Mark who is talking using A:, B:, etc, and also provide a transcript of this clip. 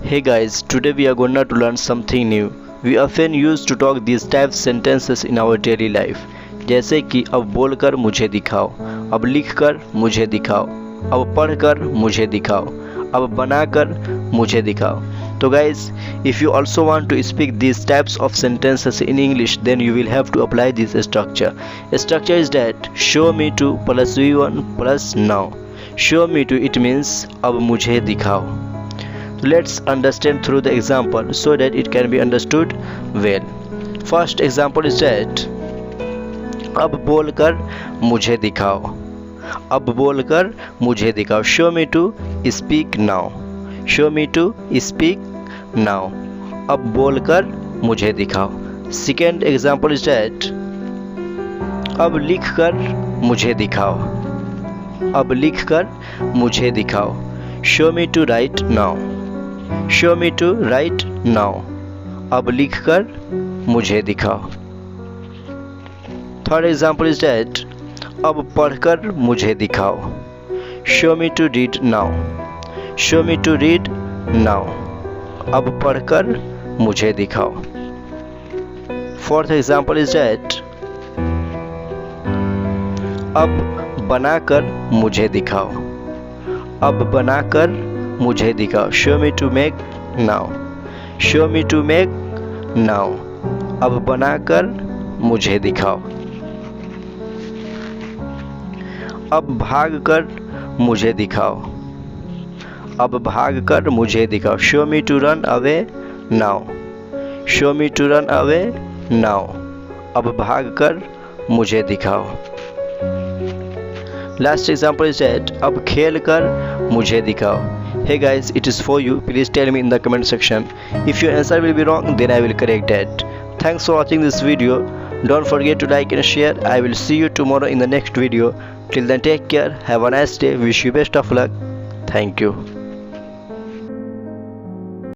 A: Hey guys, today we are going to learn something new. We often used to talk these types sentences in our daily life. जैसे कि अब बोलकर मुझे दिखाओ, अब लिखकर मुझे दिखाओ, अब पढ़कर मुझे दिखाओ, अब बनाकर मुझे दिखाओ. So guys, if you also want to speak these types of sentences in English, then you will have to apply this structure. Structure is that show me to plus V1 plus now. Show me to, it means अब मुझे दिखाओ. Let's understand through the example so that it can be understood well. First example is that अब बोलकर मुझे दिखाओ, अब बोलकर मुझे दिखाओ. Show me to speak now. Show me to speak now. अब बोलकर मुझे दिखाओ. Second example is that अब लिखकर मुझे दिखाओ, अब लिखकर मुझे दिखाओ. Show me to write now. Show me to write now. अब लिखकर मुझे दिखाओ. Third example is that अब पढ़कर मुझे दिखाओ. Show me to read now. Show me to read now. अब पढ़कर मुझे दिखाओ. Fourth example is that अब बनाकर मुझे दिखाओ, अब बनाकर मुझे दिखाओ. Show me to make now. Show me to make now. अब बनाकर मुझे दिखाओ. अब भागकर मुझे दिखाओ, अब भागकर मुझे दिखाओ. Show me to run away now. Show me to run away now. अब भागकर मुझे दिखाओ. Last example is that अब खेलकर मुझे दिखाओ. Hey guys, it is for you. Please tell me in the comment section. If your answer will be wrong, then I will correct that. Thanks for watching this video. Don't forget to like and share. I will see you tomorrow in the next video. Till then, take care. Have a nice day. Wish you best of luck. Thank you.